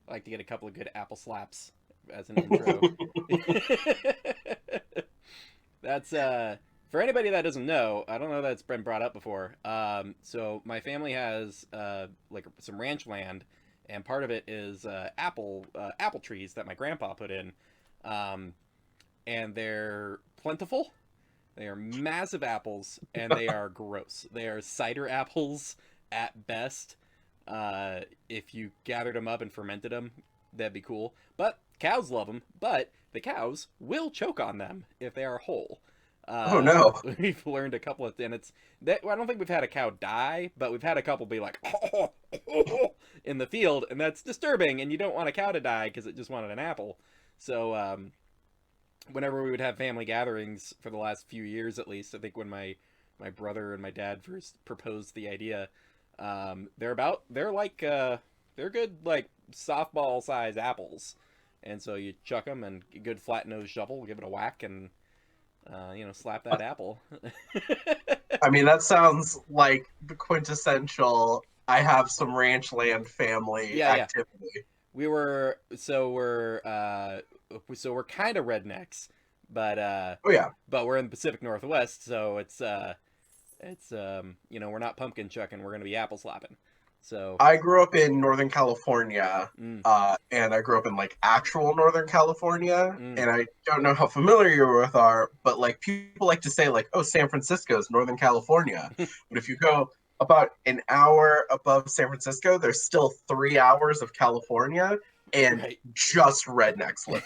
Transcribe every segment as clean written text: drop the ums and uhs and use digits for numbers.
I like to get a couple of good apple slaps as an intro. That's for anybody that doesn't know. I don't know that's been brought up before. So my family has like some ranch land, and part of it is apple trees that my grandpa put in, um, and they're plentiful. They are massive apples, and they are gross. They are cider apples at best. If you gathered them up and fermented them, that'd be cool. But cows love them. But the cows will choke on them if they are whole. Oh no. We've learned a couple of, and it's that I don't think we've had a cow die, but we've had a couple be like in the field, and that's disturbing. And you don't want a cow to die because it just wanted an apple. So whenever we would have family gatherings for the last few years, at least, I think when my brother and my dad first proposed the idea, they're good like softball size apples, and so you chuck them and a good flat nose shovel, give it a whack, and slap that apple. I mean, that sounds like the quintessential I have some ranch land family Yeah, yeah. activity. We're kind of rednecks, but Oh yeah. we're in the Pacific Northwest, so it's we're not pumpkin chucking, we're gonna be apple slapping. So I grew up in Northern California, mm, and I grew up in like actual Northern California. mm, And I don't know how familiar you are with our, but like people like to say like, oh, San Francisco is Northern California. But if you go about an hour above San Francisco, there's still 3 hours of California and right. just rednecks live.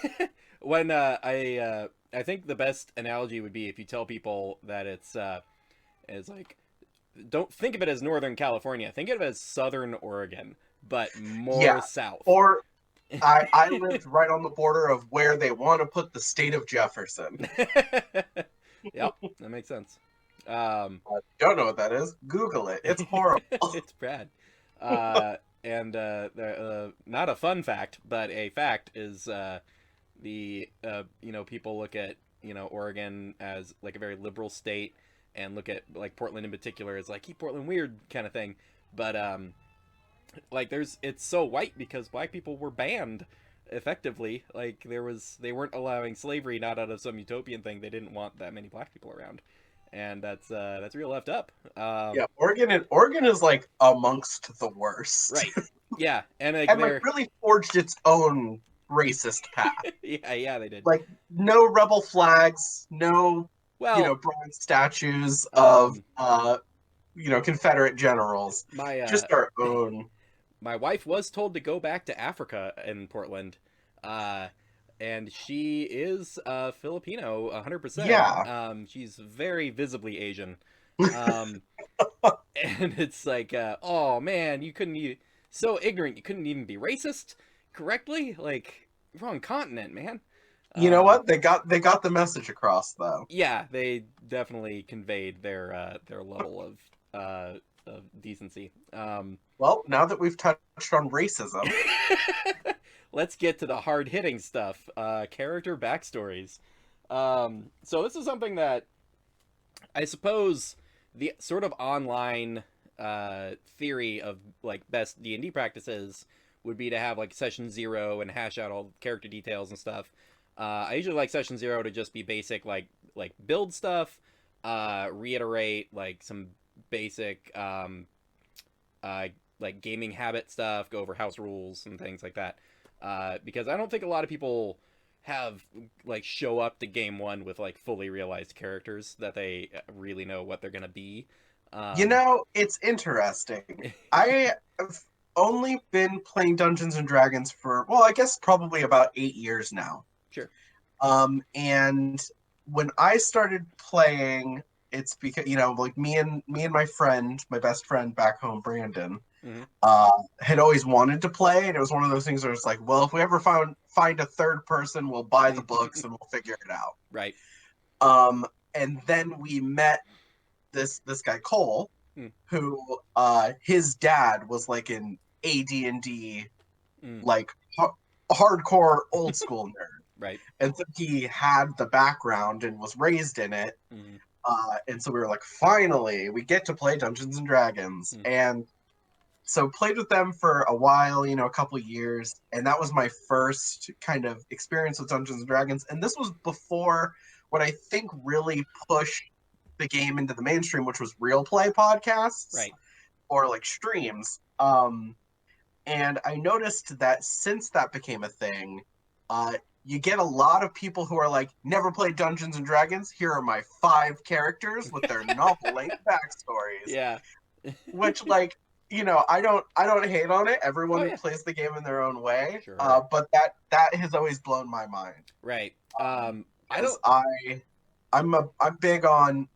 When I think the best analogy would be if you tell people that it's like, don't think of it as Northern California. Think of it as Southern Oregon, but more Yeah. south. Or I lived right on the border of where they want to put the state of Jefferson. Yep, that makes sense. Um, Don't know what that is? Google it. It's horrible. it's bad. And not a fun fact, but a fact is the people look at Oregon as like a very liberal state, and look at like Portland in particular as like keep Portland weird kind of thing. But like it's so white because black people were banned effectively. Like they weren't allowing slavery, not out of some utopian thing. They didn't want that many black people around, and that's real left up. Yeah, Oregon is like amongst the worst. Right. Yeah, and like And like they're really forged its own racist path. yeah, they did. Like no rebel flags, no, Well, bronze statues of um, Confederate generals. my Just our own. my wife was told to go back to Africa in Portland, uh, and she is Filipino, 100%. Yeah. She's very visibly Asian, um, and it's like, oh man, you couldn't be so ignorant. You couldn't even be racist correctly. Like wrong continent, man. You know Um, what? They got the message across though. yeah, they definitely conveyed their level of decency. Well, now that we've touched on racism, Let's get to the hard hitting stuff. Character backstories. So this is something that I suppose the sort of online theory of like best D&D practices would be to have like session 0 and hash out all character details and stuff. I usually like session 0 to just be basic like build stuff, reiterate like some basic uh, like gaming habit stuff, go over house rules and things like that. Because I don't think a lot of people have like show up to game one with like fully realized characters that they really know what they're gonna be. Um, it's interesting. I have only been playing Dungeons and Dragons for, well, I guess probably about 8 years now. sure. And when I started playing, it's because like me and my friend, my best friend back home, Brandon, Hmm. had always wanted to play, and it was one of those things where it's like, well, if we ever find a third person, we'll buy the books and we'll figure it out. Right. And then we met this guy Cole, Mm, who his dad was like an AD&D mm, like hardcore old school nerd, right. and so he had the background and was raised in it. Mm, And so we were like, finally, we get to play Dungeons and Dragons. mm, And So played with them for a while, a couple years, and that was my first kind of experience with Dungeons and Dragons. And this was before what I think really pushed the game into the mainstream, which was real play podcasts Right. or like streams. And I noticed that since that became a thing, uh, you get a lot of people who are like, never played Dungeons and Dragons. Here are my 5 characters with their novel length backstories. Yeah. Which, like, I don't hate on it. Oh Everyone yeah. plays the game in their own way. Sure. But that has always blown my mind. Right. I Because don't. I'm big on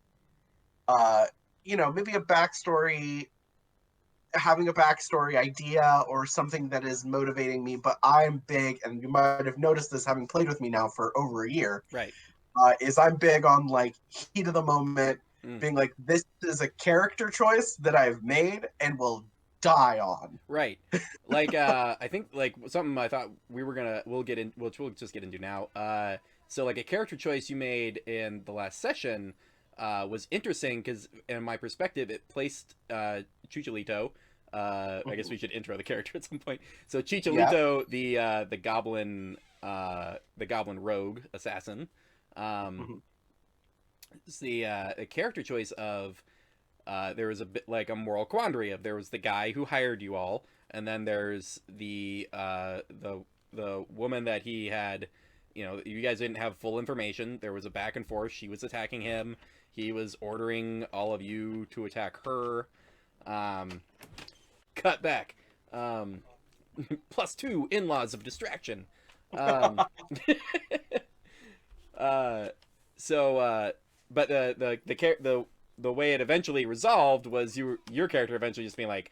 uh maybe a backstory, having a backstory idea or something that is motivating me. But I'm big, and you might have noticed this having played with me now for over a year. Right. Is I'm big on like heat of the moment, Mm. being like, this is a character choice that I've made and will die on. Right. Like I think like something I thought we'll get in which we'll just get into now. So like a character choice you made in the last session was interesting because in my perspective it placed Chuchilito. I guess we should intro the character at some point. So Yeah. Chuchilito, the goblin rogue assassin, um, Mhm. it's the character choice of there was a bit like a moral quandary of there was the guy who hired you all, and then there's the woman that he had. You know, you guys didn't have full information. There was a back and forth. She was attacking him. He was ordering all of you to attack her. Um, cut back. Um, +2 in-laws of distraction. Um, uh, so, but the way it eventually resolved was your character eventually just being like,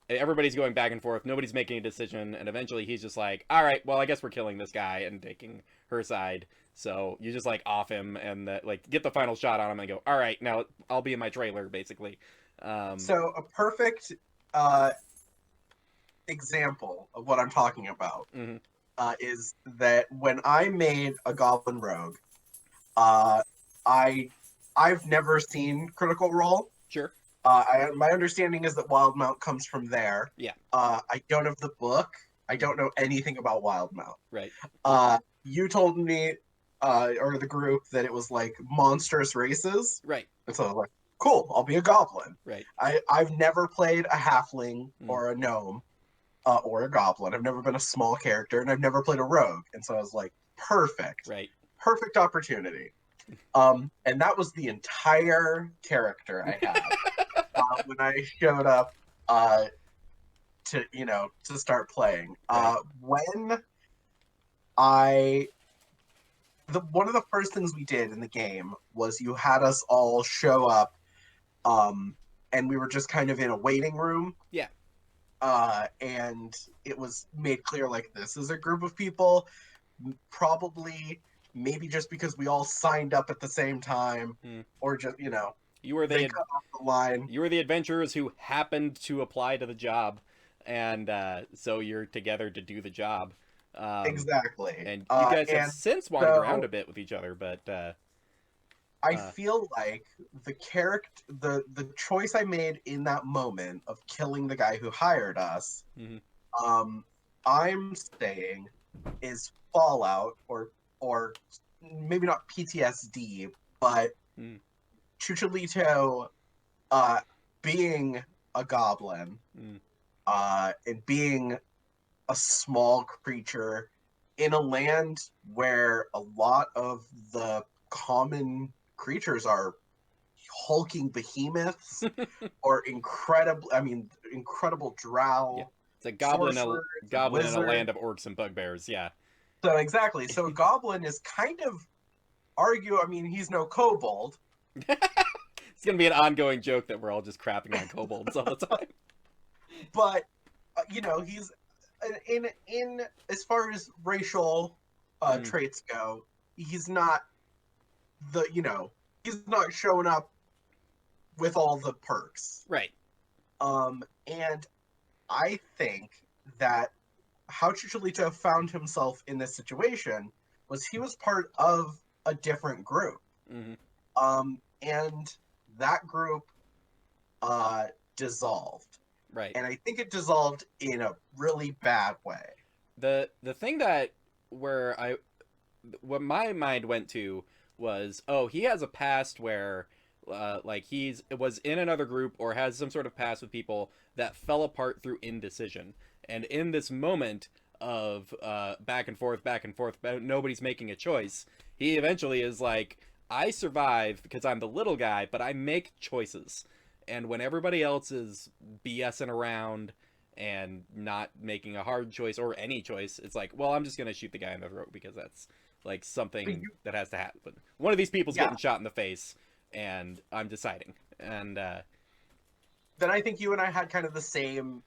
everybody's going back and forth, nobody's making a decision, and eventually he's just like, all right, well, I guess we're killing this guy and taking her side. So you just like off him and like get the final shot on him and go, all right, now I'll be in my trailer basically. So a perfect uh, example of what I'm talking about Mm-hmm. is that when I made a Goblin Rogue, uh, I I've never seen Critical Role. Sure. My understanding is that Wildmount comes from there. Yeah. I don't have the book. I don't know anything about Wildmount. Right. You told me, or the group, that it was like monstrous races, Right. and so I was like, cool, I'll be a goblin. Right. I've never played a halfling Mm. or a gnome or a goblin. I've never been a small character, and I've never played a rogue, and so I was like, Right. perfect opportunity. And that was the entire character I had when I showed up to start playing. Right. When I one of the first things we did in the game was you had us all show up, and we were just kind of in a waiting room. Yeah. And it was made clear like this is a group of people, probably maybe just because we all signed up at the same time, Mm. or just You were they the cut off the line. you were the adventurers who happened to apply to the job, and so you're together to do the job. Exactly. And you guys have And since wandered around so a bit with each other, but I uh, feel like the choice I made in that moment of killing the guy who hired us, mhm. um, I'm saying is fallout or maybe not PTSD, but Mm. Chuchilito being a goblin Mm. and being a small creature in a land where a lot of the common creatures are hulking behemoths or incredible Yeah, drow it's a sorcerers and goblin in a wizards. land of orcs and bugbears. Yeah, So exactly. So a goblin is kind of I mean, he's no kobold, it's gonna be an ongoing joke that we're all just crapping on kobolds all the time. but he's in as far as racial Mm. traits go, he's not he's not showing up with all the perks. Right. And I think that how Chicholito found himself in this situation was he was part of a different group. Mm-hmm. And that group dissolved. Right. and I think it dissolved in a really bad way. The thing that where I what my mind went to was, oh, he has a past where like he's was in another group or has some sort of past with people that fell apart through indecision, and in this moment of back and forth, but nobody's making a choice, he eventually is like, I survive because I'm the little guy, but I make choices, and when everybody else is BSing around and not making a hard choice or any choice, it's like, well, I'm just gonna shoot the guy in the throat because that's like But something you, that has to happen. One of these people's yeah, getting shot in the face, and I'm deciding. And then I think you and I had kind of the same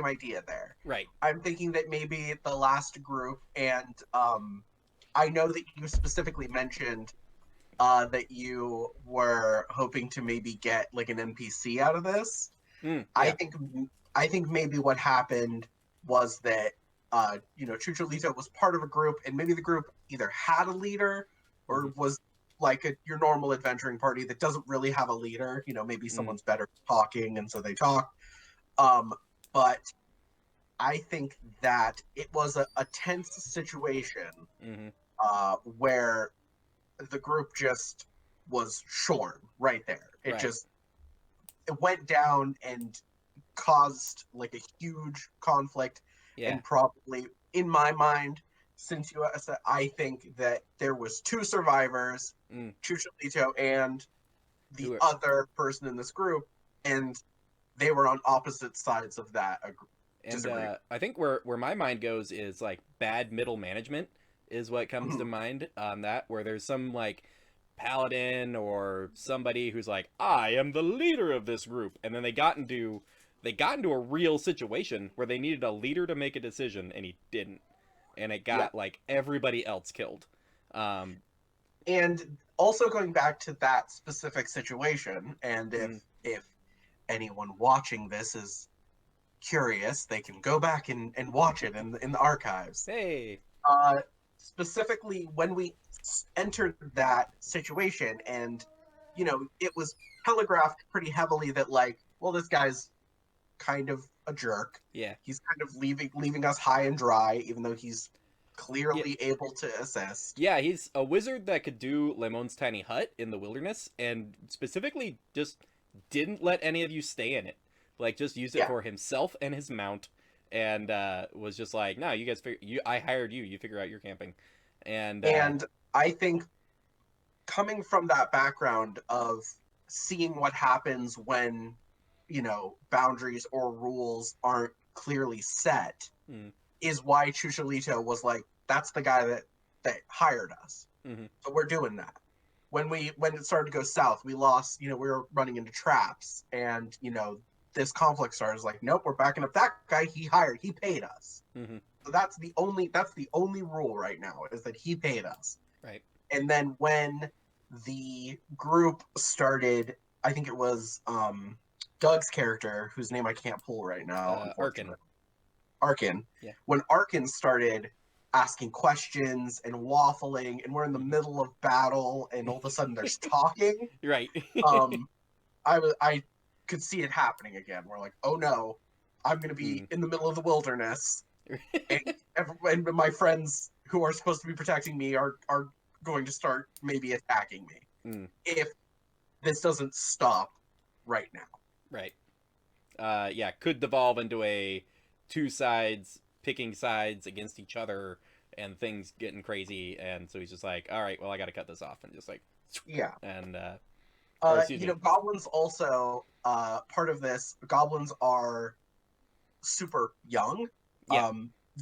idea there. right, I'm thinking that maybe the last group, and I know that you specifically mentioned that you were hoping to maybe get like an NPC out of this. I yeah, think I think maybe what happened was that Chuchilito was part of a group, and maybe the group either had a leader mm-hmm, or was like your normal adventuring party that doesn't really have a leader. Maybe mm-hmm, someone's better at talking, and so they talk. Um, but I think that it was a tense situation mm-hmm, where the group just was shorn right there. right, It went down and caused like a huge conflict, yeah, and probably in my mind, since you asked that, I think that there was two survivors, mm, Chuchilito and the who are, other person in this group, and they were on opposite sides of that and disagreement. I think where my mind goes is like bad middle management is what comes to Mhm. mind on that, where there's some like paladin or somebody who's like, I am the leader of this group, and then they got into a real situation where they needed a leader to make a decision and he didn't, and it Yeah. got like everybody else killed. um And also going back to that specific situation, and if mm, if anyone watching this is curious, they can go back and watch it in the archives. hey, Uh, Specifically, when we entered that situation, and it was telegraphed pretty heavily that like, well, this guy's kind of a jerk. yeah, He's kind of leaving us high and dry, even though he's yeah, clearly able to assist. yeah, he's a wizard that could do Lemon's tiny hut in the wilderness, and specifically just didn't let any of you stay in it. Like, just used it Yeah, for himself and his mount, and was just like, no, you guys, I hired you. You figure out your camping, and and I think coming from that background of seeing what happens when boundaries or rules aren't clearly set mm, is why Chuchilito was like, that's the guy that hired us, mm-hmm, so we're doing that. When it started to go south, we lost, we were running into traps, and this conflict started. Like, nope, we're backing up that guy. He paid us. mm-hmm, So that's the only rule right now, is that he paid us. right, And then when the group started, I think it was Doug's character, whose name I can't pull right now, Arkin, unfortunately. Arkin. yeah, When Arkin started asking questions and waffling, and we're in the mm-hmm. middle of battle, and all of a sudden there's talking, Right, um, I could see it happening again. We're like, oh no, I'm going to be mm. in the middle of the wilderness, and, and my friends who are supposed to be protecting me are going to start maybe attacking me mm, if this doesn't stop right now. right. Yeah, could devolve into a two sides picking sides against each other and things getting crazy, and so he's just like, all right, well, I gotta cut this off, and just like, Yeah. and or excuse me, Goblins also part of this. Goblins are super young. yeah,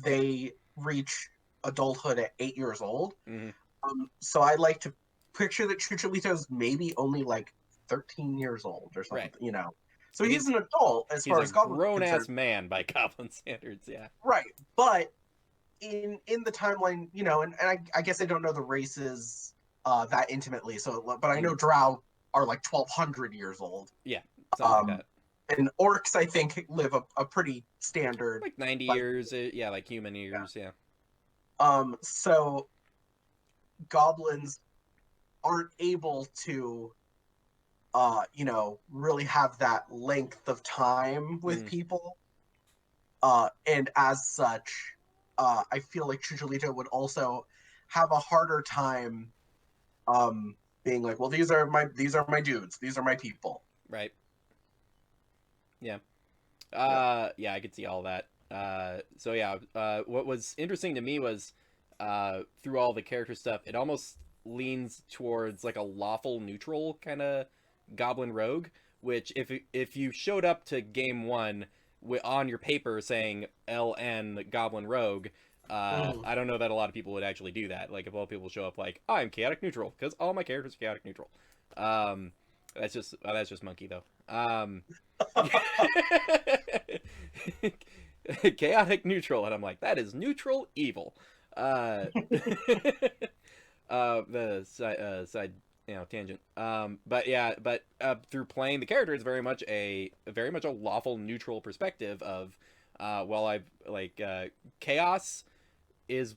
They reach adulthood at 8 years old. mm-hmm. So I like to picture that Chucholito's maybe only like 13 years old or something, Right. So So he's an adult as he's far a as goblins are grown ass concerned. man by goblin standards, yeah. Right. But in the timeline, and I guess I don't know the races that intimately, so but I know Mm, Drow are like 1,200 years old. yeah, something like Um, that. and orcs, I think, live a pretty standard Like 90 life. years, yeah, like human Yeah. years, yeah. So goblins aren't able to really have that length of time with Mm, people. And as such, I feel like Chuchilito would also have a harder time being like, well, these are my dudes, these are my people. right. Yeah. Yeah. Yeah, I could see all that. So yeah, what was interesting to me was through all the character stuff, it almost leans towards like a lawful neutral kind of goblin rogue. Which if you showed up to game one on your paper saying LN goblin rogue, Mhm. I don't know that a lot of people would actually do that. Like if all people show up like I'm chaotic neutral because all my characters are chaotic neutral. Um, that's just monkey though. Chaotic neutral, and I'm like, that is neutral evil. Uh, the side, tangent. But yeah, but through playing the character, it's very much a lawful neutral perspective of, well, I've like chaos is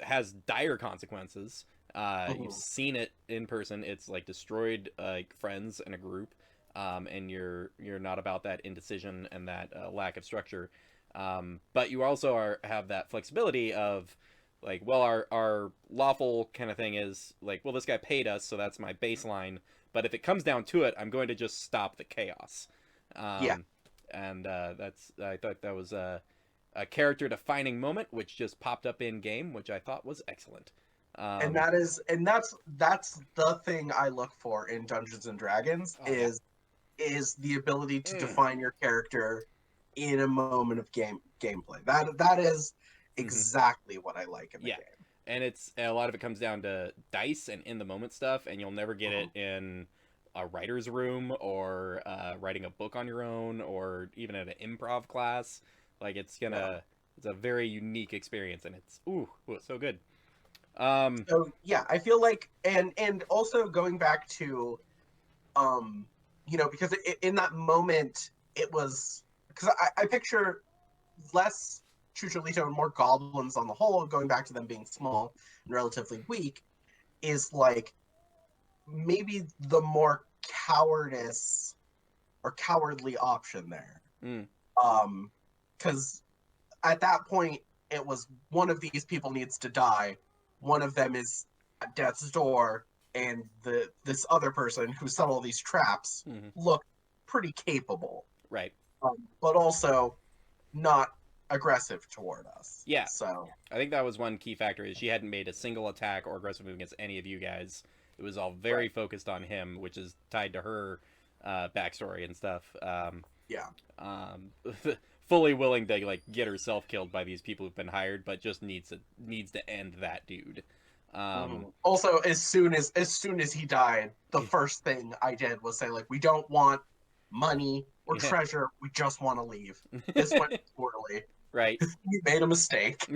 has dire consequences. You've Mhm. seen it in person. It's like destroyed like friends in a group, and you're not about that indecision and that lack of structure. But you also have that flexibility of like, well, our lawful kind of thing is like, well, this guy paid us, so that's my baseline. But if it comes down to it, I'm going to just stop the chaos. Yeah. Um, and that's I thought that was a character defining moment, which just popped up in game, which I thought was excellent. And Um, that's the thing I look for in Dungeons and Dragons oh yeah. is the ability to Mm. define your character in a moment of gameplay. That is Hmm. exactly what I like in the Yeah, game. and it's a lot of it comes down to dice and in the moment stuff, and you'll never get Mhm. it in a writer's room or writing a book on your own or even at an improv class. Like Yeah. it's a very unique experience, and it's so good. Um, So yeah, I feel like and also going back to um because in that moment it was because I picture less Chuchilito and more goblins on the whole, going back to them being small and relatively weak, is like maybe the more cowardice or cowardly option there. mm, Um, because at that point it was one of these people needs to die, one of them is at death's door, and this other person who set all these traps mhm. looked pretty capable, Right. but also not aggressive toward us. Yeah, So I think that was one key factor is she hadn't made a single attack or aggressive move against any of you guys. It was all very right, focused on him, which is tied to her backstory and stuff. yeah. Um, fully willing to like get herself killed by these people who've been hired, but just needs to end that dude. Um, Also, as soon as he died, the first thing I did was say like, we don't want money or yeah, treasure. We just want to leave. This went poorly. right. We made a mistake.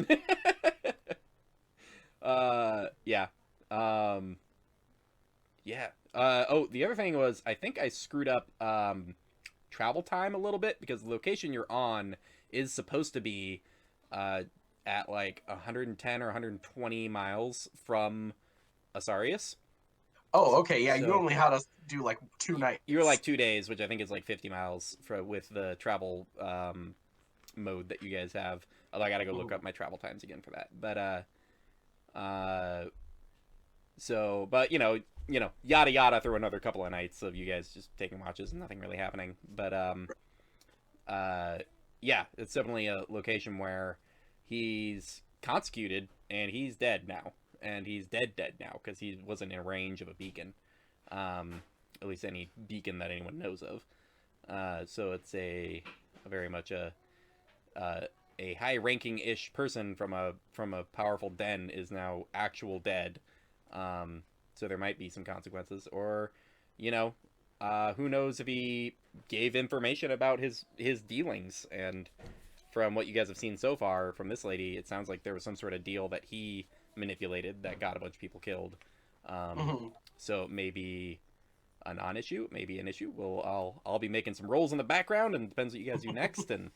Yeah. Um, yeah. Oh, the other thing was I think I screwed up travel time a little bit because the location you're on is supposed to be uh, at like 110 or 120 miles from Asarius. Oh, okay, yeah. You So only had us do like two you're like nights. 2 days, which I think is like 50 miles with the travel mode that you guys have. Although I gotta go look Mhm. up my travel times again for that. But so but yada yada through another couple of nights of you guys just taking watches and nothing really happening. But uh, yeah, it's definitely a location where he's consecuted and he's dead now, and he's dead now because he wasn't in range of a beacon, um, at least any beacon that anyone knows of. So it's a very much uh, a high ranking ish person from a powerful den is now actual dead. So there might be some consequences, or you know, who knows if he gave information about his dealings. And from what you guys have seen so far from this lady, it sounds like there was some sort of deal that he manipulated that got a bunch of people killed. Um, Mhm. so maybe a non-issue, maybe an issue. I'll be making some rolls in the background, and it depends what you guys do next. And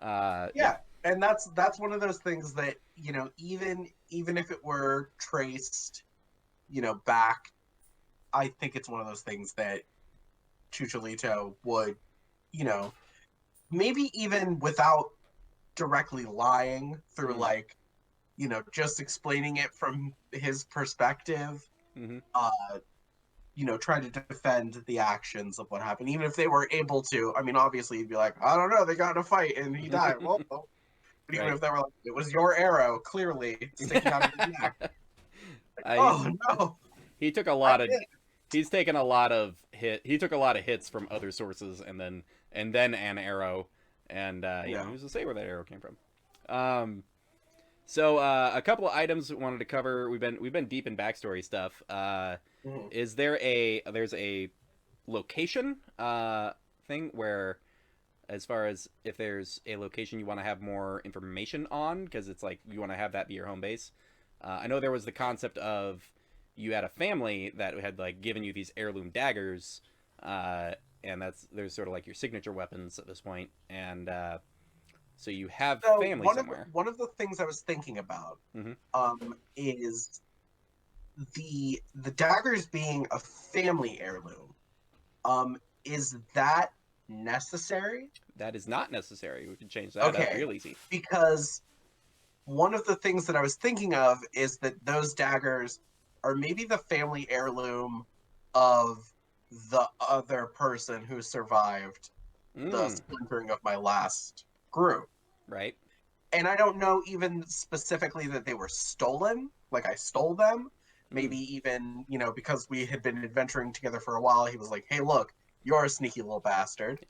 yeah, Yeah, and that's one of those things that even if it were traced, back, I think it's one of those things that Chuchilito would, you know, maybe even without directly lying through like, you know, just explaining it from his perspective, Mm-hmm. you know, try to defend the actions of what happened, even if they were able to. I mean, obviously, you'd be like, I don't know, they got in a fight and he died. Well, but even Right. if they were like, it was your arrow, clearly sticking out of his neck. Like, He's oh no, he took a I lot of did. he's taken a lot of he took a lot of hits from other sources, and then an arrow, and you know, Yeah. who's to say where that arrow came from. So a couple of items we wanted to cover. We've been deep in backstory stuff. Mhm. Is there's a location thing where, as far as if there's a location you want to have more information on, because it's like you want to have that be your home base. I know there was the concept of you had a family that had like given you these heirloom daggers, and there's sort of like your signature weapons at this point, and so you have So family somewhere. one of the things I was thinking about Mm-hmm. is the daggers being a family heirloom. Is that necessary? That is not necessary. We can change that up Okay, real easy. because one of the things that I was thinking of is that those daggers are maybe the family heirloom of the other person who survived the Mm, splintering of my last group. right. And I don't know even specifically that they were stolen, like I stole them. Mm. Maybe even, you know, because we had been adventuring together for a while, he was like, hey, look, you're a sneaky little bastard.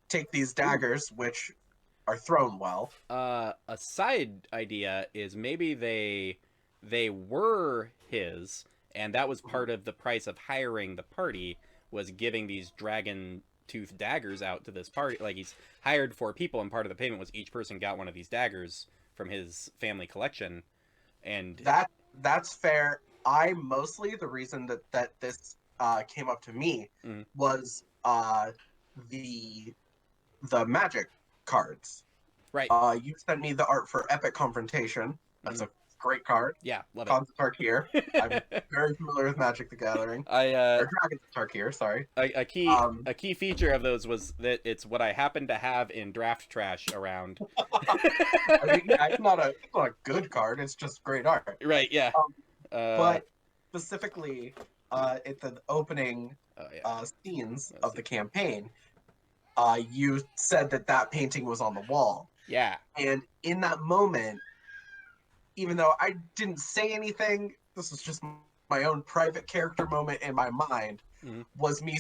Take these Ooh. daggers, which are thrown well. A side idea is maybe they were his, and that was Mhm. part of the price of hiring the party, was giving these dragon tooth daggers out to this party. Like, he's hired 4 people, and part of the payment was each person got one of these daggers from his family collection. And That's fair. I mostly the reason that this came up to me mm, was the the magic cards. right. You sent me the art for Epic Confrontation. That's Mm, a great card. yeah, love it. Cons of Tarkir. I'm very familiar with Magic the Gathering. I Or Dragons of Tarkir, sorry. a key Um, a key feature of those was that it's what I happen to have in draft trash around. I mean, yeah, it's not a good card. It's just great art. Right, yeah. Um, Uh, but specifically, at the opening oh yeah. scenes Let's of see. the campaign, you said that that painting was on the wall, Yeah. and in that moment, even though I didn't say anything, this was just my own private character moment in my mind. Mhm. Was me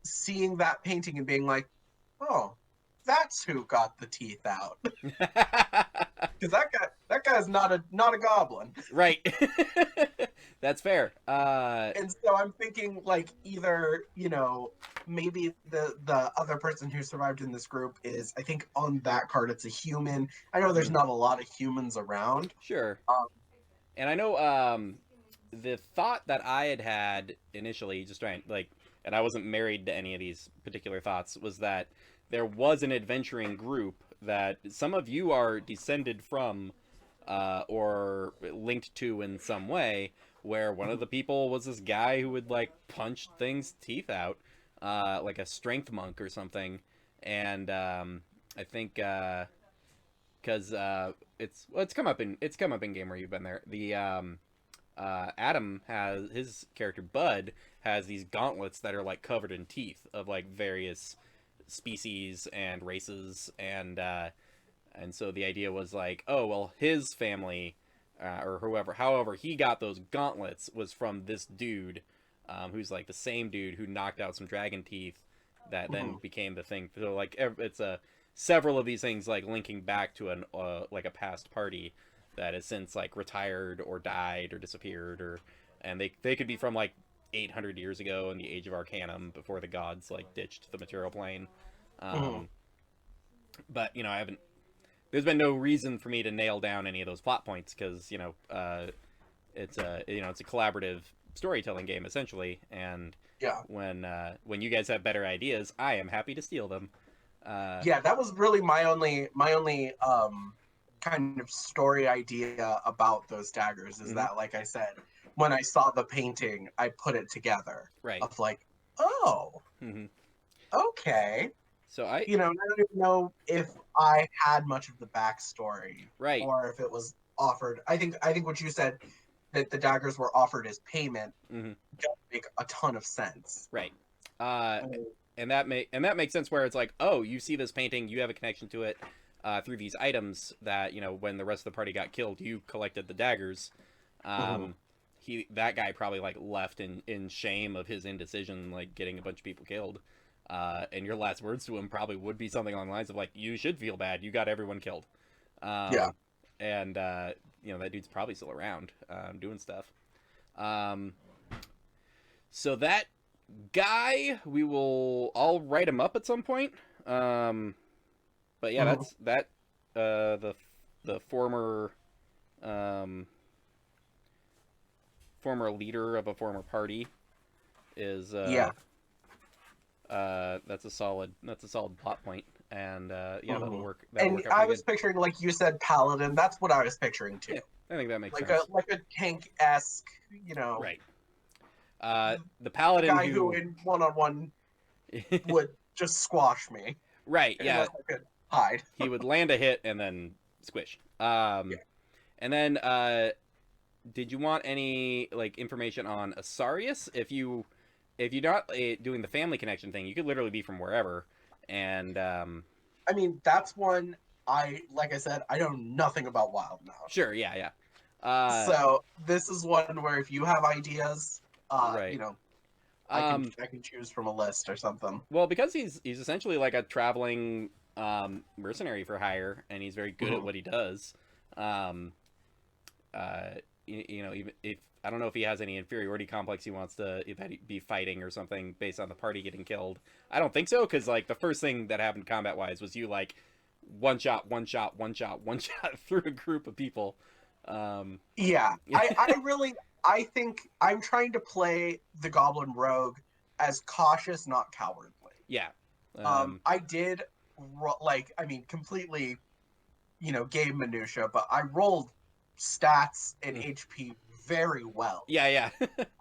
seeing that painting and being like, oh, that's who got the teeth out. Because that guy's not a goblin. Right. That's fair. And so I'm thinking like either, you know, maybe the other person who survived in this group is, I think on that card it's a human. I know there's mm, not a lot of humans around. sure. Um, And I know the thought that I had initially, just trying like, and I wasn't married to any of these particular thoughts, was that there was an adventuring group that some of you are descended from, or linked to in some way, where one of the people was this guy who would like punch things teeth out, like a strength monk or something. And I think because it's come up in game where you've been there. The Adam has his character Bud has these gauntlets that are like covered in teeth of like various species and races, and so the idea was like, oh well, his family, or however he got those gauntlets was from this dude, who's like the same dude who knocked out some dragon teeth that then mhm, became the thing. So like it's a several of these things like linking back to an like a past party that has since like retired or died or disappeared, or and they could be from like 800 years ago in the age of Arcanum before the gods like ditched the material plane. mhm. Um, but you know, I haven't. There's been no reason for me to nail down any of those plot points because it's a it's a collaborative storytelling game essentially, and Yeah. when you guys have better ideas, I am happy to steal them. Uh, Yeah, that was really my only kind of story idea about those daggers is mhm, that, like I said, when I saw the painting, I put it together right. of like, oh, Hmm. Okay. So I I don't even know if I had much of the backstory right. or if it was offered. I think what you said that the daggers were offered as payment Hmm. don't make a ton of sense. Right. Uh, Mm, and that makes sense where it's like, oh, you see this painting, you have a connection to it through these items that when the rest of the party got killed, you collected the daggers. mhm. Um, that guy probably like left in shame of his indecision, like getting a bunch of people killed. And your last words to him probably would be something along the lines of like, "You should feel bad. You got everyone killed." Yeah. Um, and that dude's probably still around doing stuff. Um, so that guy, I'll write him up at some point. Um, but yeah, Mhm. that's that. The um, former leader of a former party is Yeah. that's a solid plot point, and yeah, Mhm. that'll And work out I pretty was good. picturing, like you said, paladin. That's what I was picturing too. Yeah, I think that makes Like a sense. like a tank-esque, you know, Right. The a paladin guy who who, in one-on-one would just squash me right? Yeah, unless I could hide. he would land a hit and then squish. Yeah. And then did you want any like information on Asarius? If you're not doing the family connection thing, you could literally be from wherever. And I mean, that's one like I said, I know nothing about Wildemount. sure, yeah, yeah. So this is one where if you have ideas, Right. I can Um, I can choose from a list or something. well, because he's essentially like a traveling mercenary for hire, and he's very good at Mhm. what he does. Um, even if I don't know if he has any inferiority complex he wants to be fighting or something based on the party getting killed. I don't think so, because like the first thing that happened combat wise was you like one shot, one shot, one shot, one shot through a group of people. Um, Yeah, I think I'm trying to play the Goblin Rogue as cautious, not cowardly. yeah, um, I did like I mean completely game minutia, but I rolled stats and HP very well. yeah, yeah,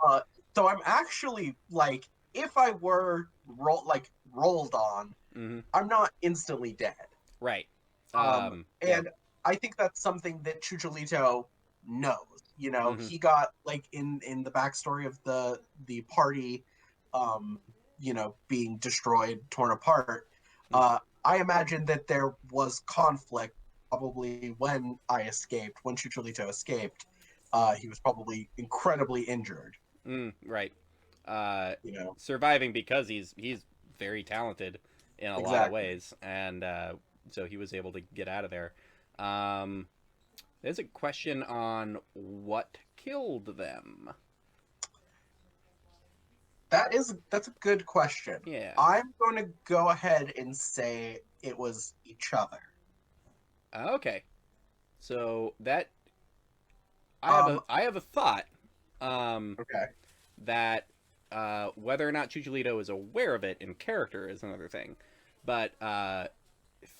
Uh, so I'm actually like, if I were rolled on, hmm, I'm not instantly dead. right, yeah, And I think that's something that Chuchilito knows. hmm, He got like in the backstory of the party, being destroyed, torn apart. I imagine that there was conflict probably when I escaped, when Chuchilito escaped. He was probably incredibly injured. right. Uh, You know Surviving because he's very talented in a lot of exactly. ways, and so he was able to get out of there. Um, there's a question on what killed them. That's a good question. Yeah. I'm going to go ahead and say it was each other. Okay. So that Um, I have a thought um, okay. that whether or not Chuchilito is aware of it in character is another thing, but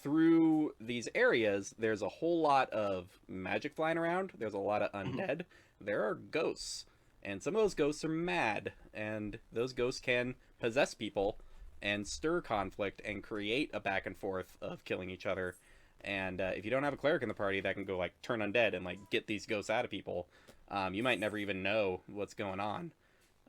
through these areas, there's a whole lot of magic flying around. There's a lot of Mhm. undead. There are ghosts, and some of those ghosts are mad, and those ghosts can possess people and stir conflict and create a back and forth of killing each other. And if you don't have a cleric in the party that can go like turn undead and like get these ghosts out of people, you might never even know what's going on.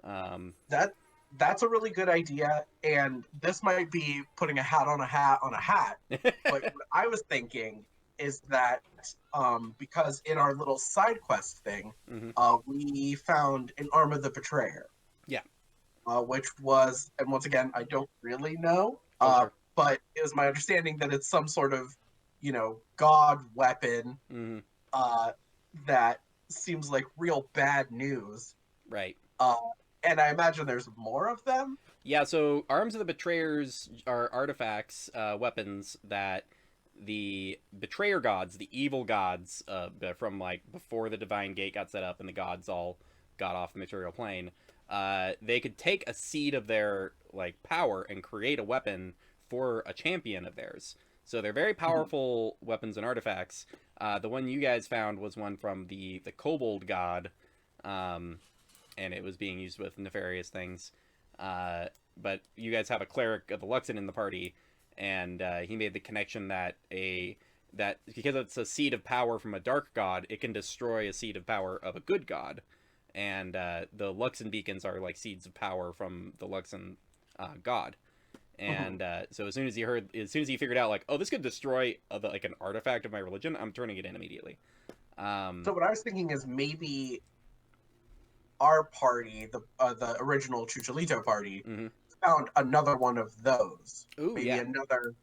Um, That that's a really good idea, and this might be putting a hat on a hat on a hat. But what I was thinking is that because in our little side quest thing, hmm, we found an arm of the betrayer, yeah. which was, and once again, I don't really know, Oh sure. but it was my understanding that it's some sort of, god weapon Hmm. uh, that seems like real bad news. Right. Uh, and I imagine there's more of them. Yeah, so Arms of the Betrayers are artifacts, weapons that the betrayer gods, the evil gods, from like before the Divine Gate got set up and the gods all got off the material plane, they could take a seed of their like power and create a weapon for a champion of theirs. So they're very Mhm. powerful weapons and artifacts. The one you guys found was one from the kobold god, um, and it was being used with nefarious things. Uh, but you guys have a cleric of the Luxon in the party, and he made the connection that because it's a seed of power from a dark god, it can destroy a seed of power of a good god, and the Luxon beacons are like seeds of power from the Luxon god. And so as soon as he figured out like, oh, this could destroy like an artifact of my religion, I'm turning it in immediately. So what I was thinking is maybe our party, the original Chuchilito party, found another one of those. Ooh, maybe yeah. another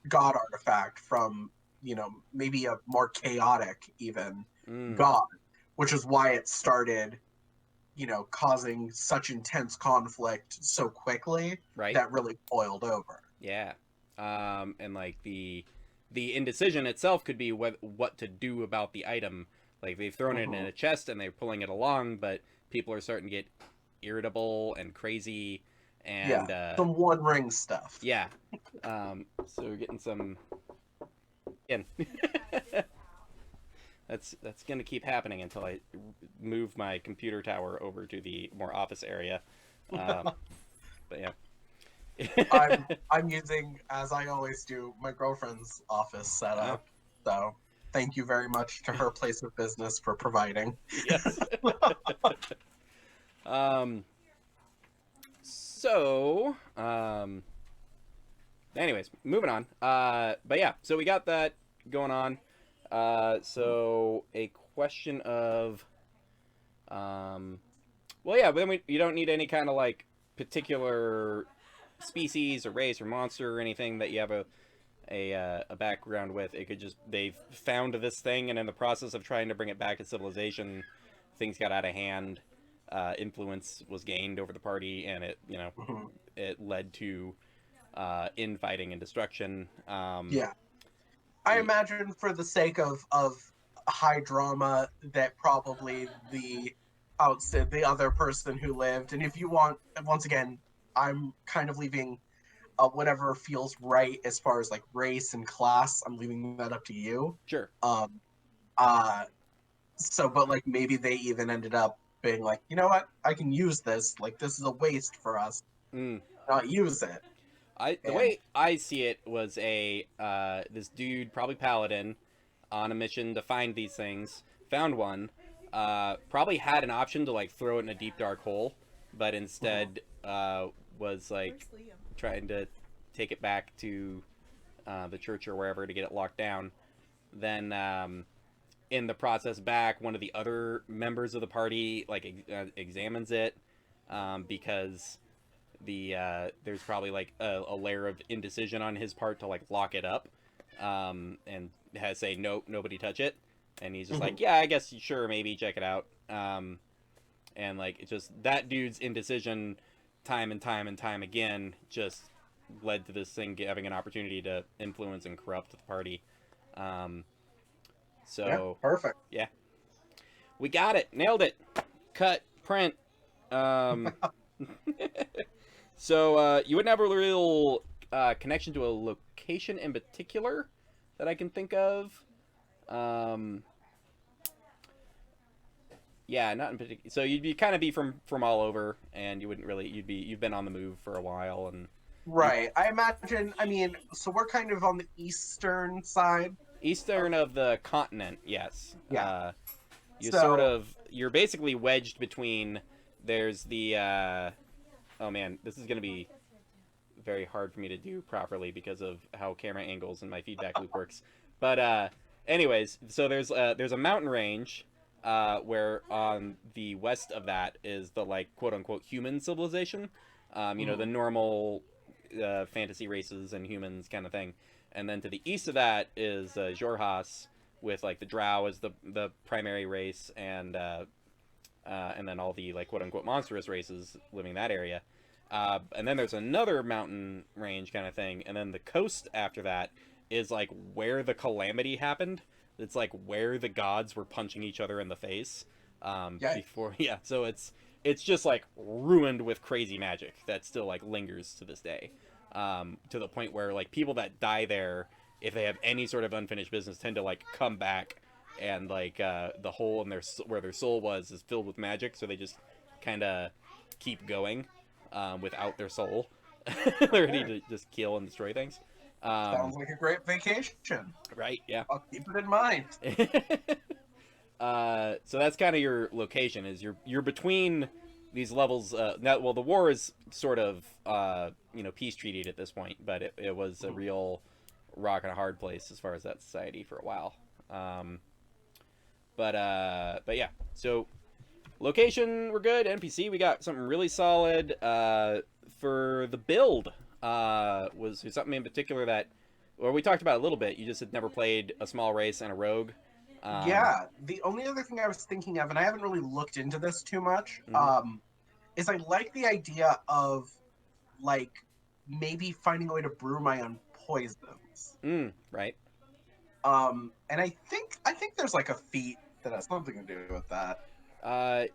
god artifact from, maybe a more chaotic even god, which is why it started, causing such intense conflict so quickly, right, that really boiled over. Yeah. And like the indecision itself could be what to do about the item. Like they've thrown it in a chest and they're pulling it along, but people are starting to get irritable and crazy, and some One Ring stuff. Yeah. So we're getting some. In. That's gonna keep happening until I move my computer tower over to the more office area. But yeah. I'm using, as I always do, my girlfriend's office setup. So thank you very much to her place of business for providing. Yes. So, anyways, moving on. But yeah, so we got that going on. So a question of, well, yeah, but then you don't need any kind of like particular species or race or monster or anything that you have a background with. It could just, they've found this thing, and in the process of trying to bring it back to civilization, things got out of hand. Influence was gained over the party, and it it led to infighting and destruction. Yeah, I imagine for the sake of high drama that probably the other person who lived, and if you want, once again, I'm kind of leaving whatever feels right as far as like race and class. I'm leaving that up to you. Sure. So, but like maybe they even ended up being like, you know what, I can use this. Like this is a waste for us. Not use it. The way I see it was this dude, probably paladin, on a mission to find these things, found one, probably had an option to like throw it in a deep dark hole, but instead was like trying to take it back to the church or wherever to get it locked down. Then in the process back, one of the other members of the party like examines it because there's probably like a layer of indecision on his part to like lock it up, and has say nope, nobody touch it, and he's just like, yeah, I guess sure, maybe check it out, and like it's just that dude's indecision time and time again just led to this thing having an opportunity to influence and corrupt the party. So yeah, perfect. Yeah, we got it, nailed it, cut, print. So you wouldn't have a real connection to a location in particular that I can think of. Yeah, not in particular. So you'd kind of be from all over, and you wouldn't really. You've been on the move for a while, and right. I imagine. I mean, so we're kind of on the eastern side. Eastern of the continent, yes. Yeah. You're basically wedged between. There's the. Oh man, this is gonna be very hard for me to do properly because of how camera angles and my feedback loop works. But anyways, so there's a mountain range where on the west of that is the like quote unquote human civilization. You know, the normal fantasy races and humans kind of thing. And then to the east of that is Jorhas, with like the Drow as the primary race, and then all the like quote unquote monstrous races living in that area. And then there's another mountain range kind of thing, and then the coast after that is like where the calamity happened. It's like where the gods were punching each other in the face before. Yeah, so it's just like ruined with crazy magic that still like lingers to this day. To the point where like people that die there, if they have any sort of unfinished business, tend to like come back, and like the hole in where their soul was is filled with magic, so they just kind of keep going without their soul. They're ready Okay. to just kill and destroy things. Sounds like a great vacation. Right? Yeah. I'll keep it in mind. So that's kind of your location. Is you're between these levels. Now, well, the war is sort of peace treated at this point, but it was a real rock and a hard place as far as that society for a while. Um, but yeah. So location, we're good. NPC, we got something really solid. For the build, was there something in particular that, well, we talked about a little bit. You just had never played a small race and a rogue. Um, Yeah, the only other thing I was thinking of, and I haven't really looked into this too much, mhm. is I like the idea of like maybe finding a way to brew my own poisons. Right. And I think there's like a feat that has something to do with that.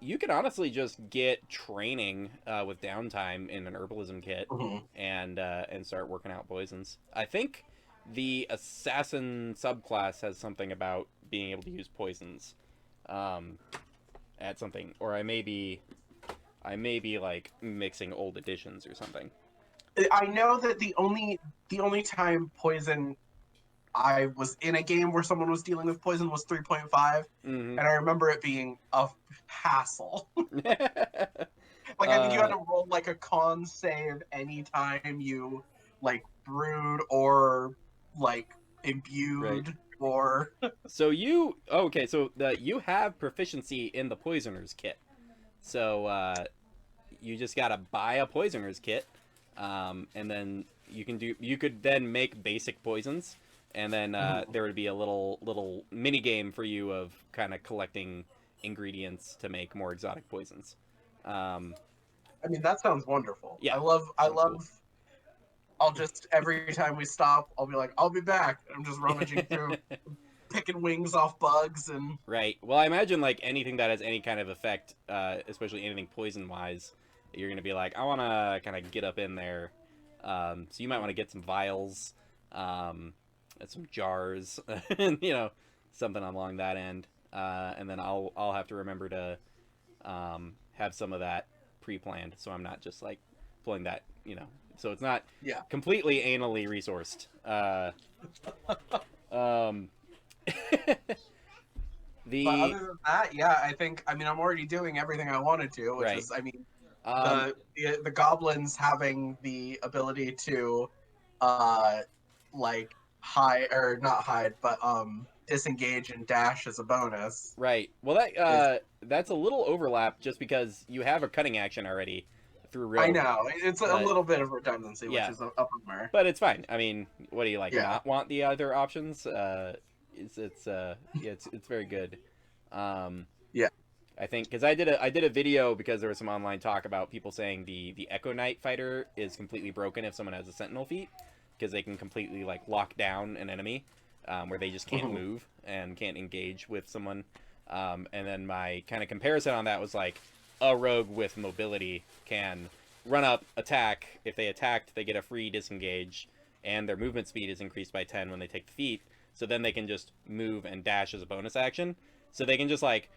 You can honestly just get training with downtime in an herbalism kit, Mhm. and start working out poisons. I think the assassin subclass has something about being able to use poisons, um, at something, or I may be like mixing old editions or something. I know that the only time poison I was in a game where someone was dealing with poison was 3.5, Mm-hmm. and I remember it being a hassle. Like I think you had uh, to roll like a con save anytime you like brewed or like right. imbued or So okay? So you have proficiency in the poisoner's kit. So you just gotta buy a poisoner's kit, and then you could then make basic poisons, and then Mhm. there would be a little mini game for you of kind of collecting ingredients to make more exotic poisons. Um, I mean that sounds wonderful. yeah, I sounds cool. love I'll just every time we stop, I'll be like, I'll be back. I'm just rummaging through, picking wings off bugs and Right. Well, I imagine like anything that has any kind of effect, especially anything poison wise, you're gonna be like, I want to kind of get up in there. So you might want to get some vials, and some jars, and something along that end. And then I'll have to remember to have some of that pre-planned, so I'm not just like pulling that, so it's not yeah. completely anally resourced. Um, But the other than that, yeah, I mean I'm already doing everything I wanted to, which right. is I mean Um, the goblins having the ability to uh like hide or not hide, but disengage and dash as a bonus Right. Well, is that's a little overlap just because you have a cutting action already through I Rogue, know it's a but little bit of redundancy, which yeah, is a bummer. but it's fine. I mean, what do you like? Yeah, Not want the other options? It's very good. Um, yeah. I think because I did a video because there was some online talk about people saying the Echo Knight fighter is completely broken if someone has a Sentinel feat because they can completely like lock down an enemy, where they just can't Mhm. move and can't engage with someone. And then my kind of comparison on that was like a rogue with mobility can run up, attack. If they attacked, they get a free disengage, and their movement speed is increased by 10 when they take the feat. So then they can just move and dash as a bonus action. So they can just like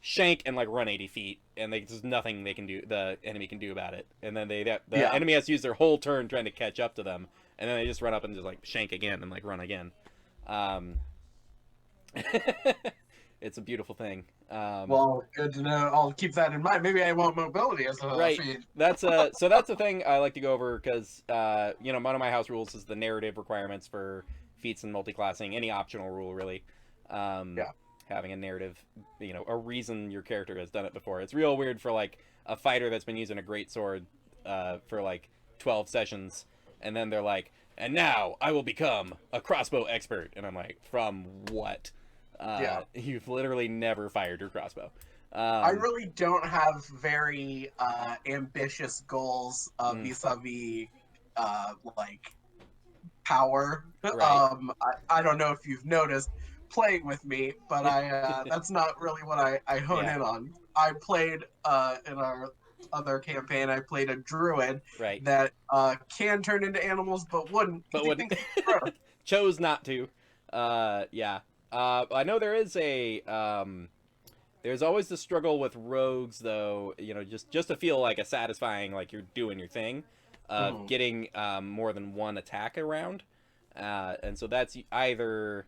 shank and like run 80 feet, and there's nothing the enemy can do about it. And then the Yeah. enemy has to use their whole turn trying to catch up to them, and then they just run up and just like shank again and like run again. Um, it's a beautiful thing. Well, good to know. I'll keep that in mind. Maybe I want mobility as a Right. feed. That's a thing I like to go over because one of my house rules is the narrative requirements for feats and multiclassing, any optional rule really. Um, Yeah. Having a narrative, a reason your character has done it before. It's real weird for like a fighter that's been using a great sword for like 12 sessions, and then they're like, and now I will become a crossbow expert, and I'm like, from what? Yeah. You've literally never fired your crossbow. I Um, really don't have very ambitious goals mm, vis-a-vis like power. right. I don't know if you've noticed playing with me, but I that's not really what I hone Yeah. in on. I played in our other campaign. I played a druid Right. that can turn into animals, but wouldn't But because he wouldn't. thinks it's gross. Chose not to. Yeah. I know there is there's always the struggle with rogues though, just to feel like a satisfying like you're doing your thing. of getting more than one attack around, and so that's either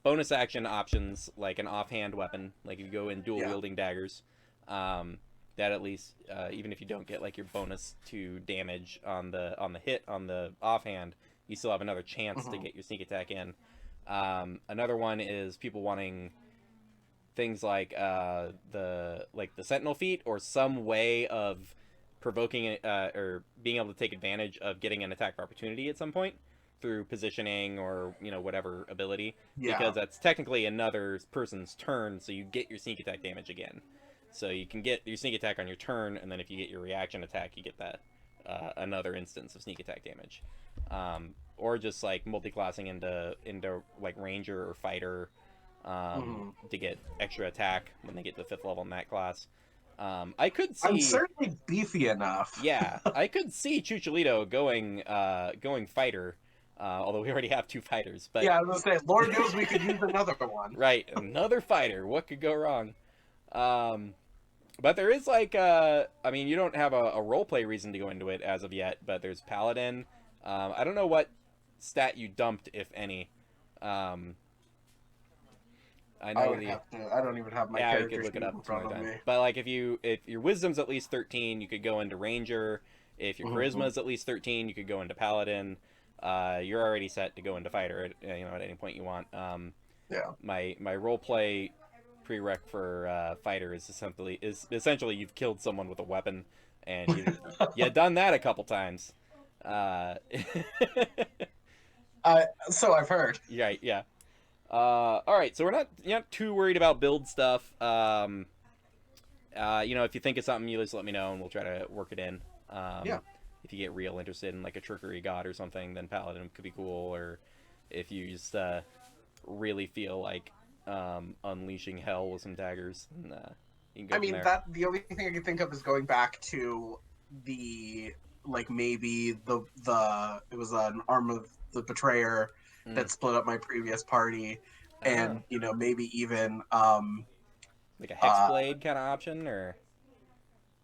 bonus action options like an offhand weapon, like if you go in dual wielding daggers. That at least, even if you don't get like your bonus to damage on the hit on the offhand, you still have another chance to get your sneak attack in. Another one is people wanting things like the sentinel feat or some way of provoking it, or being able to take advantage of getting an attack of opportunity at some point through positioning or whatever ability, because that's technically another person's turn, so you get your sneak attack damage again. So you can get your sneak attack on your turn, and then if you get your reaction attack, you get that another instance of sneak attack damage. Or just like multi-classing into like ranger or fighter to get extra attack when they get to 5th level in that class. I could see. I'm certainly beefy enough. Yeah, I could see Chuchilito going fighter. Although we already have 2 fighters, but yeah, I was gonna say, Lord knows we could use another one. Right, another fighter. What could go wrong? But there is like I mean, you don't have a roleplay reason to go into it as of yet, but there's Paladin. I don't know what stat you dumped, if any. I know I don't even have my character. We could look it up in front of me. But like if your wisdom's at least 13, you could go into ranger. If your charisma is at least 13, you could go into paladin. You're already set to go into fighter at any point you want. My roleplay prereq for fighter is essentially you've killed someone with a weapon, and you've done that a couple times. So I've heard. Right, yeah. All right, so we're not too worried about build stuff. If you think of something, you just let me know, and we'll try to work it in. If you get real interested in like a trickery god or something, then paladin could be cool. Or if you just really feel like unleashing hell with some daggers, and you can go from there. The only thing I can think of is going back to the maybe the it was an arm of the betrayer that split up my previous party, and maybe even like a hexblade kind of option, or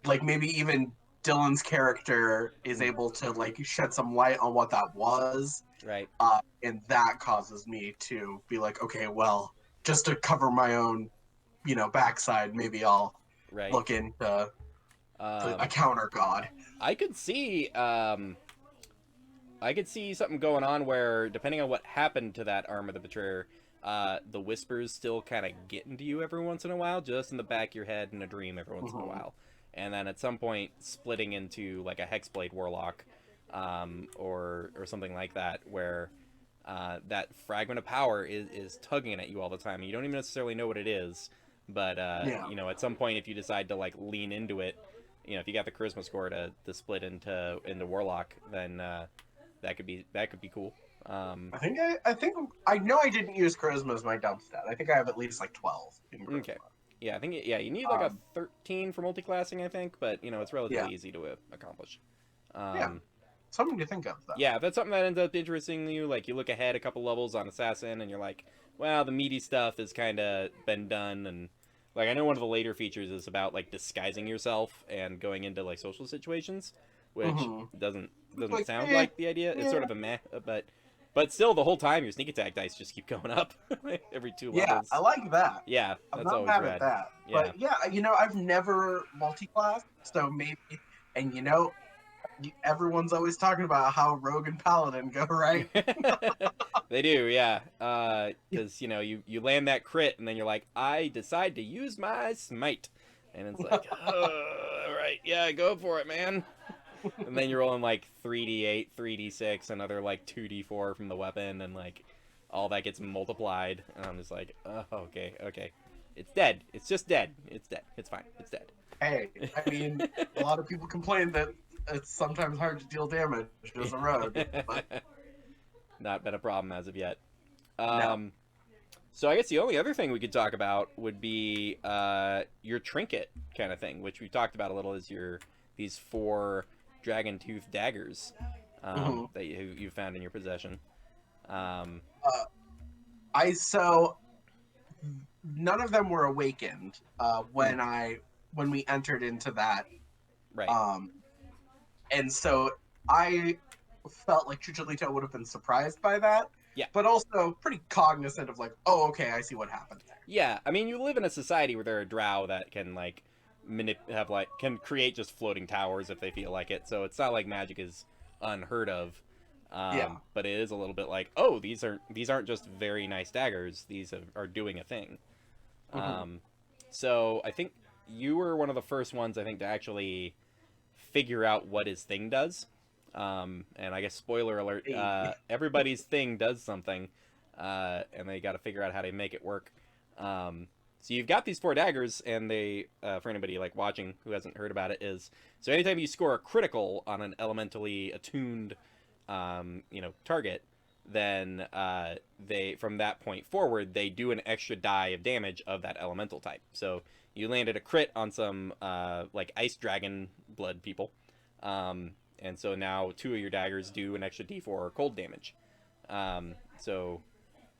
like maybe even Dylan's character is able to shed some light on what that was, right? And that causes me to be like, okay, well, just to cover my own backside, maybe I'll look into a counter god. I could see something going on where, depending on what happened to that arm of the betrayer, the whispers still kind of get into you every once in a while, just in the back of your head in a dream every once in a while. And then at some point splitting into like a hexblade warlock, or something like that, where that fragment of power is tugging at you all the time. You don't even necessarily know what it is, but at some point, if you decide to lean into it, if you got the charisma score to split into warlock, then that could be cool. I think I know I didn't use charisma as my dump stat. I think I have at least 12 in charisma. Okay. Yeah, I think you need a 13 for multi-classing, I think, but it's relatively easy to accomplish. Something to think of, though. Yeah, if that's something that ends up interesting you, you look ahead a couple levels on assassin, and you're like, well, the meaty stuff has kind of been done, and I know one of the later features is about disguising yourself and going into social situations, which doesn't sound like the idea. It's sort of a meh, but still, the whole time your sneak attack dice just keep going up every 2 levels. Yeah, I like that. Yeah, that's always mad rad. At that. Yeah. But I've never multi-classed, so maybe, and everyone's always talking about how rogue and paladin go, right? They do, yeah. Because you land that crit, and then you're like, I decide to use my smite, and it's like, all right, yeah, go for it, man. And then you're rolling 3d8, 3d6, another 2d4 from the weapon, and all that gets multiplied. And I'm just like, oh, okay. It's dead. It's just dead. It's dead. It's fine. It's dead. Hey, I mean, a lot of people complain that it's sometimes hard to deal damage as a rogue. But... Not been a problem as of yet. No. So I guess the only other thing we could talk about would be your trinket kind of thing, which we've talked about a little, is these 4 dragon tooth daggers that you found in your possession. So none of them were awakened when we entered into that. Right. And so I felt like Chuchilito would have been surprised by that, Yeah. but also pretty cognizant of like, oh, okay, I see what happened there. Yeah, I mean, you live in a society where there are drow that can like can create just floating towers if they feel like it. So it's not like magic is unheard of. Yeah. But it is a little bit like, oh, these aren't just very nice daggers. These are doing a thing. Mm-hmm. Um, so I think you were one of the first ones I think to actually figure out what his thing does. And I guess spoiler alert, everybody's thing does something, and they got to figure out how to make it work. So you've got these four daggers, and they, for anybody like watching who hasn't heard about it, is so anytime you score a critical on an elementally attuned, target, then they from that point forward they do an extra die of damage of that elemental type. So you landed a crit on some like ice dragon blood people, and so now two of your daggers do an extra d4 cold damage. So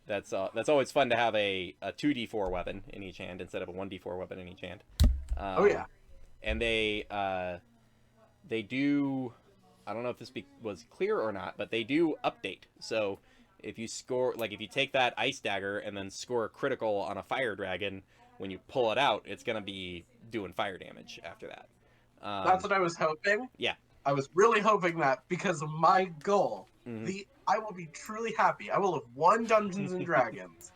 that's always fun to have a 2d4 weapon in each hand instead of a 1d4 weapon in each hand. Oh yeah. And they do. I don't know if this was clear or not, but they do update. So if you score, like if you take that ice dagger and then score a critical on a fire dragon, when you pull it out, it's gonna be doing fire damage after that. That's what I was hoping. Yeah. I was really hoping that because of my goal. Mm-hmm. I will be truly happy. I will have won Dungeons and Dragons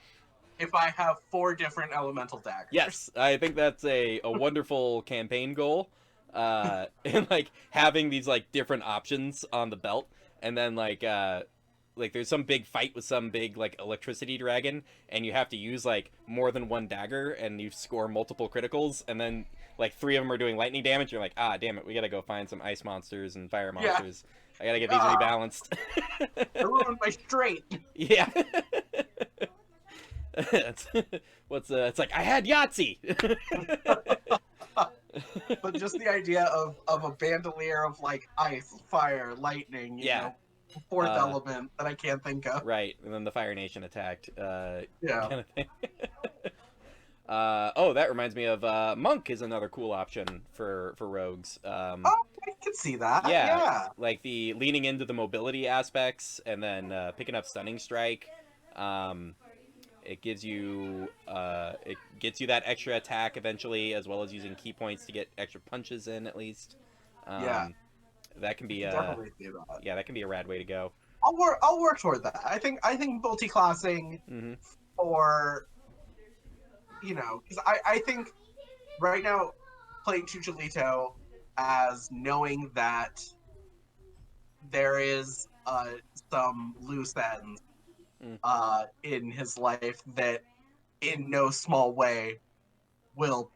if I have 4 different elemental daggers. Yes, I think that's a wonderful campaign goal. And like having these like different options on the belt, and then like there's some big fight with some big like electricity dragon, and you have to use like more than one dagger, and you score multiple criticals, and then like 3 of them are doing lightning damage. You're like, ah, damn it, we gotta go find some ice monsters and fire monsters. Yeah. I gotta get these rebalanced. I ruined my straight. Yeah. It's like I had Yahtzee. But just the idea of a bandolier of like ice, fire, lightning, you know, fourth element that I can't think of. Right, and then the Fire Nation attacked. Yeah. Kind of thing. Oh, that reminds me of Monk is another cool option for rogues. Oh, I can see that. Yeah, Yeah. like the leaning into the mobility aspects, and then picking up Stunning Strike. It gives you it gets you that extra attack eventually, as well as using key points to get extra punches in at least. Yeah. That can be Definitely see that. Yeah, that can be a rad way to go. I'll work toward that. I think multi-classing for, you know, because I think right now playing Chuchilito as knowing that there is some loose ends in his life that in no small way will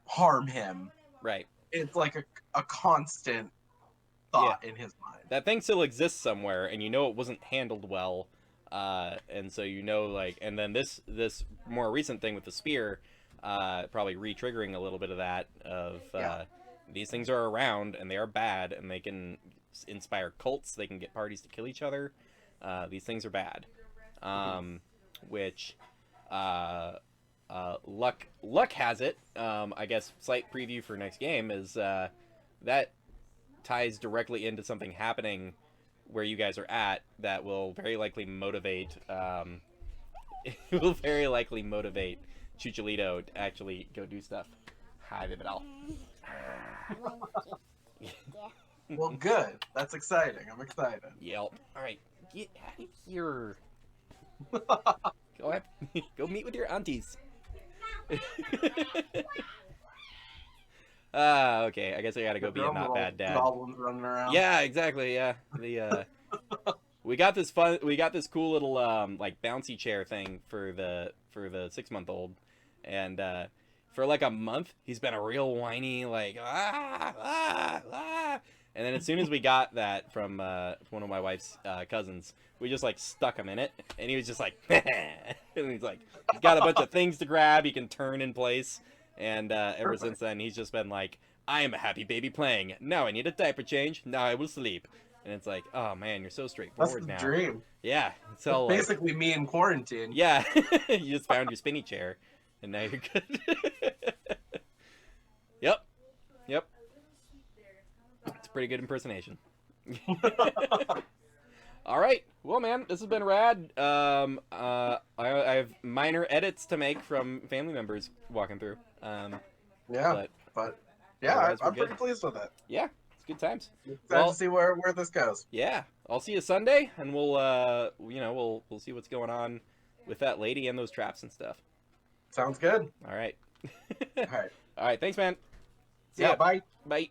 harm him. Right. It's like a constant thought in his mind. That thing still exists somewhere, and you know it wasn't handled well, and so you know, like, and then this more recent thing with the spear, probably re-triggering a little bit of that of these things are around and they are bad, and they can inspire cults, they can get parties to kill each other. These things are bad, which luck has it. I guess slight preview for next game is that ties directly into something happening where you guys are at that will very likely motivate it will very likely motivate Chuchilito to actually go do stuff. Hi, Vividal. Well, good. That's exciting. I'm excited. Yep. All right. Get out of here. Go meet with your aunties. Okay. I guess I gotta go be a not bad dad. Goblins running around. Yeah, exactly. Yeah. We got this cool little like bouncy chair thing for the 6-month-old, and for like a month he's been a real whiny like and then as soon as we got that from one of my wife's cousins, we just like stuck him in it, and he was just like and he's got a bunch of things to grab, he can turn in place, and ever since then he's just been like, I am a happy baby playing. Now I need a diaper change. Now I will sleep. And it's like, oh man, you're so straightforward now. That's the dream. Yeah. So basically me in quarantine. Yeah. You just found your spinny chair, and now you're good. Yep. It's a pretty good impersonation. All right. Well, man, this has been rad. I have minor edits to make from family members walking through. Yeah, But but yeah, otherwise, we're I'm pretty good. pleased with it. Yeah, it's good times. Excited to Well, see where this goes. yeah, I'll see you Sunday, and we'll see what's going on with that lady and those traps and stuff. Sounds good. All right. All right. All right. Thanks, man. See Yeah, ya. bye. Bye.